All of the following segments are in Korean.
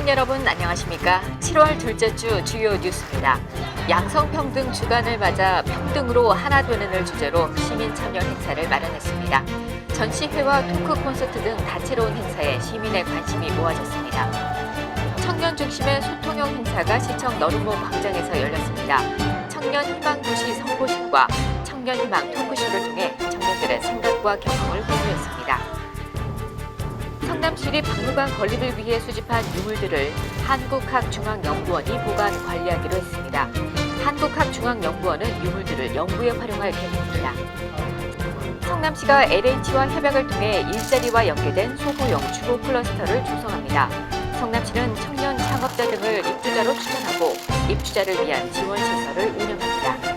시민 여러분 안녕하십니까? 7월 둘째 주 주요 뉴스입니다. 양성평등 주간을 맞아 평등으로 하나 되는을 주제로 시민 참여 행사를 마련했습니다. 전시회와 토크 콘서트 등 다채로운 행사에 시민의 관심이 모아졌습니다. 청년 중심의 소통형 행사가 시청 너른모 광장에서 열렸습니다. 청년 희망 도시 선포식과 청년 희망 토크쇼를 통해 청년들의 생각과 경험을 공유했습니다. 성남시립박물관 건립을 위해 수집한 유물들을 한국학중앙연구원이 보관 관리하기로 했습니다. 한국학중앙연구원은 유물들을 연구에 활용할 계획입니다. 성남시가 LH와 협약을 통해 일자리와 연계된 소구용 주거 클러스터를 조성합니다. 성남시는 청년 창업자 등을 입주자로 추천하고 입주자를 위한 지원 시설을 운영합니다.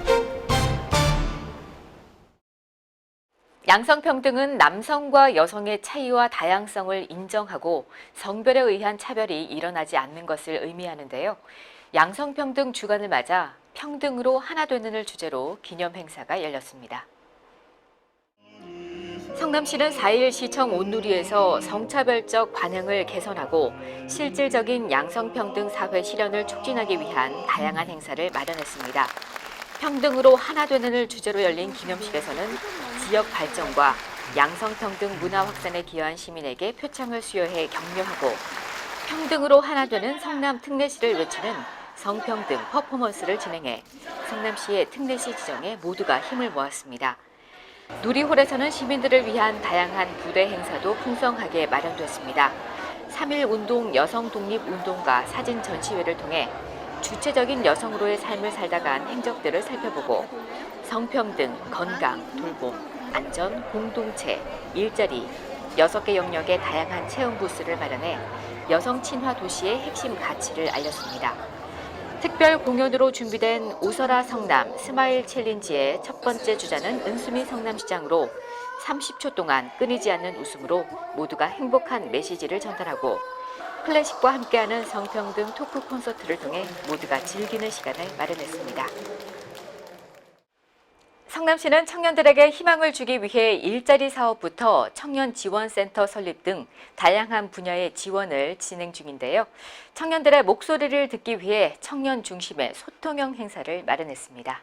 양성평등은 남성과 여성의 차이와 다양성을 인정하고 성별에 의한 차별이 일어나지 않는 것을 의미하는데요. 양성평등 주간을 맞아 평등으로 하나 되는을 주제로 기념 행사가 열렸습니다. 성남시는 4일 시청 온누리에서 성차별적 관행을 개선하고 실질적인 양성평등 사회 실현을 촉진하기 위한 다양한 행사를 마련했습니다. 평등으로 하나 되는을 주제로 열린 기념식에서는 지역 발전과 양성평등 문화 확산에 기여한 시민에게 표창을 수여해 격려하고 평등으로 하나 되는 성남 특례시를 외치는 성평등 퍼포먼스를 진행해 성남시의 특례시 지정에 모두가 힘을 모았습니다. 누리홀에서는 시민들을 위한 다양한 부대 행사도 풍성하게 마련됐습니다. 3.1 운동 여성 독립 운동가 사진 전시회를 통해 주체적인 여성으로의 삶을 살다간 행적들을 살펴보고 성평등, 건강, 돌봄, 안전, 공동체, 일자리, 6개 영역의 다양한 체험 부스를 마련해 여성 친화 도시의 핵심 가치를 알렸습니다. 특별 공연으로 준비된 웃어라 성남 스마일 챌린지의 첫 번째 주자는 은수미 성남시장으로 30초 동안 끊이지 않는 웃음으로 모두가 행복한 메시지를 전달하고 클래식과 함께하는 성평등 토크 콘서트를 통해 모두가 즐기는 시간을 마련했습니다. 성남시는 청년들에게 희망을 주기 위해 일자리 사업부터 청년 지원센터 설립 등 다양한 분야의 지원을 진행 중인데요. 청년들의 목소리를 듣기 위해 청년 중심의 소통형 행사를 마련했습니다.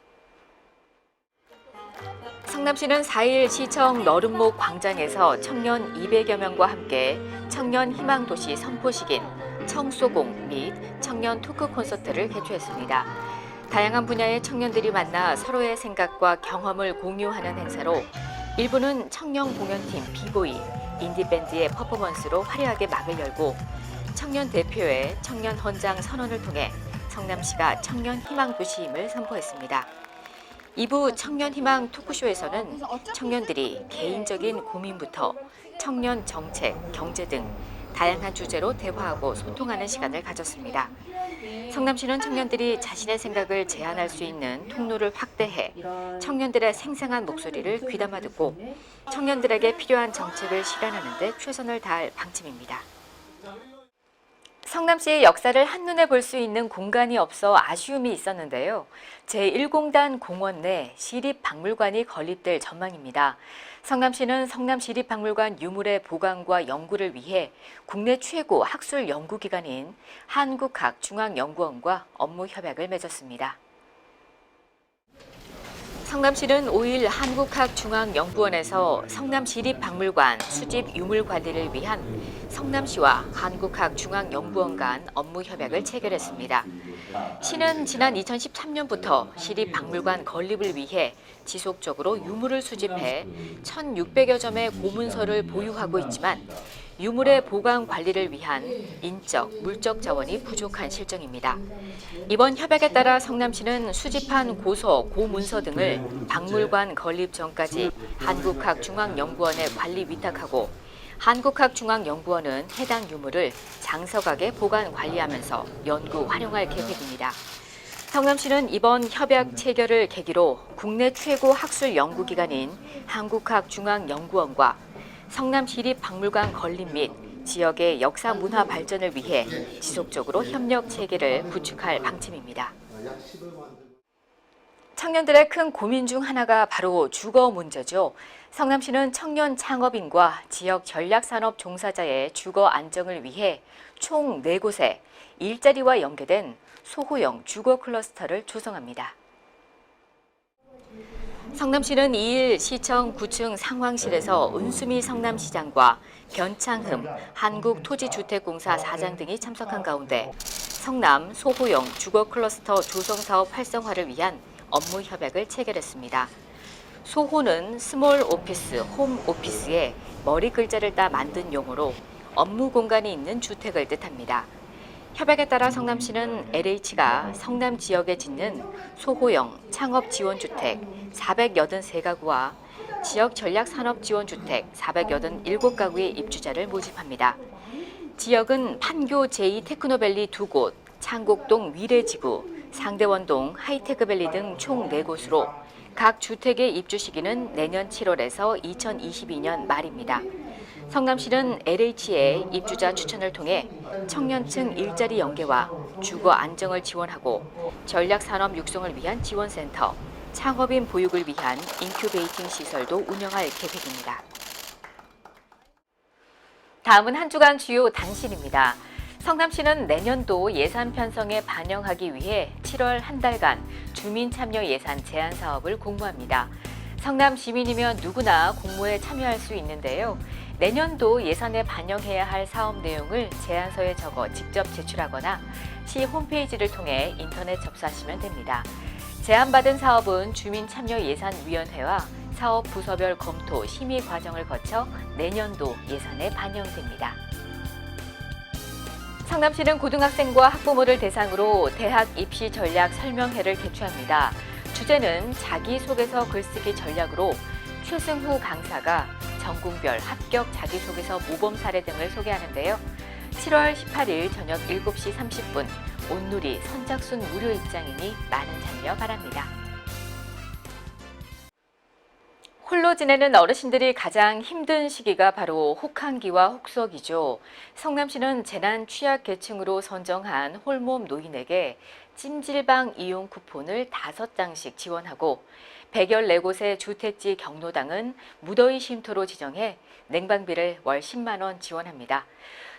성남시는 4일 시청 너른모 광장에서 청년 200여 명과 함께 청년 희망도시 선포식인 청소공 및 청년 토크 콘서트를 개최했습니다. 다양한 분야의 청년들이 만나 서로의 생각과 경험을 공유하는 행사로 일부는 청년 공연팀 비보이, 인디밴드의 퍼포먼스로 화려하게 막을 열고 청년 대표의 청년 헌장 선언을 통해 성남시가 청년 희망도시임을 선포했습니다. 2부 청년희망 토크쇼에서는 청년들이 개인적인 고민부터 청년 정책, 경제 등 다양한 주제로 대화하고 소통하는 시간을 가졌습니다. 성남시는 청년들이 자신의 생각을 제안할 수 있는 통로를 확대해 청년들의 생생한 목소리를 귀담아 듣고 청년들에게 필요한 정책을 실현하는 데 최선을 다할 방침입니다. 성남시의 역사를 한눈에 볼 수 있는 공간이 없어 아쉬움이 있었는데요. 제1공단 공원 내 시립박물관이 건립될 전망입니다. 성남시는 성남시립박물관 유물의 보관과 연구를 위해 국내 최고 학술 연구기관인 한국학중앙연구원과 업무 협약을 맺었습니다. 성남시는 5일 한국학중앙연구원에서 성남시립박물관 수집 유물 관리를 위한 성남시와 한국학중앙연구원 간 업무 협약을 체결했습니다. 시는 지난 2013년부터 시립박물관 건립을 위해 지속적으로 유물을 수집해 1,600여 점의 고문서를 보유하고 있지만 유물의 보관 관리를 위한 인적, 물적 자원이 부족한 실정입니다. 이번 협약에 따라 성남시는 수집한 고서, 고문서 등을 박물관 건립 전까지 한국학중앙연구원에 관리 위탁하고 한국학중앙연구원은 해당 유물을 장서각에 보관 관리하면서 연구 활용할 계획입니다. 성남시는 이번 협약 체결을 계기로 국내 최고 학술 연구기관인 한국학중앙연구원과 성남시립박물관 건립 및 지역의 역사 문화 발전을 위해 지속적으로 협력 체계를 구축할 방침입니다. 청년들의 큰 고민 중 하나가 바로 주거 문제죠. 성남시는 청년 창업인과 지역 전략산업 종사자의 주거 안정을 위해 총 4곳에 일자리와 연계된 소호형 주거 클러스터를 조성합니다. 성남시는 2일 시청 9층 상황실에서 은수미 성남시장과 변창흠 한국토지주택공사 사장 등이 참석한 가운데 성남 소호형 주거 클러스터 조성 사업 활성화를 위한 업무 협약을 체결했습니다. 소호는 스몰 오피스, 홈 오피스에 머리 글자를 따 만든 용어로 업무 공간이 있는 주택을 뜻합니다. 협약에 따라 성남시는 LH가 성남 지역에 짓는 소호형 창업지원주택 483가구와 지역 전략산업지원주택 487가구의 입주자를 모집합니다. 지역은 판교 제2테크노밸리 2곳, 창곡동 위례지구, 상대원동 하이테크밸리 등 총 4곳으로 각 주택의 입주 시기는 내년 7월에서 2022년 말입니다. 성남시는 LH의 입주자 추천을 통해 청년층 일자리 연계와 주거 안정을 지원하고 전략산업 육성을 위한 지원센터, 창업인 보육을 위한 인큐베이팅 시설도 운영할 계획입니다. 다음은 한 주간 주요 단신입니다. 성남시는 내년도 예산 편성에 반영하기 위해 7월 한 달간 주민참여 예산 제안 사업을 공모합니다. 성남 시민이면 누구나 공모에 참여할 수 있는데요. 내년도 예산에 반영해야 할 사업 내용을 제안서에 적어 직접 제출하거나 시 홈페이지를 통해 인터넷 접수하시면 됩니다. 제안받은 사업은 주민참여예산위원회와 사업 부서별 검토 심의 과정을 거쳐 내년도 예산에 반영됩니다. 성남시는 고등학생과 학부모를 대상으로 대학 입시 전략 설명회를 개최합니다. 주제는 자기소개서 글쓰기 전략으로 최승후 강사가 전공별 합격 자기소개서 모범 사례 등을 소개하는데요. 7월 18일 저녁 7시 30분 온누리 선착순 무료 입장이니 많은 참여 바랍니다. 홀로 지내는 어르신들이 가장 힘든 시기가 바로 혹한기와 혹석이죠. 성남시는 재난 취약계층으로 선정한 홀몸 노인에게 찜질방 이용 쿠폰을 5장씩 지원하고 114곳의 주택지 경로당은 무더위 쉼터로 지정해 냉방비를 월 10만 원 지원합니다.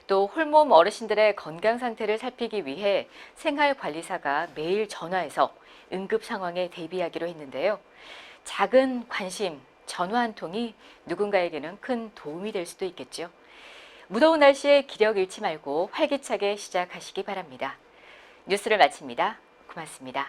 또 홀몸 어르신들의 건강 상태를 살피기 위해 생활관리사가 매일 전화해서 응급 상황에 대비하기로 했는데요. 작은 관심, 전화 한 통이 누군가에게는 큰 도움이 될 수도 있겠죠. 무더운 날씨에 기력 잃지 말고 활기차게 시작하시기 바랍니다. 뉴스를 마칩니다. 고맙습니다.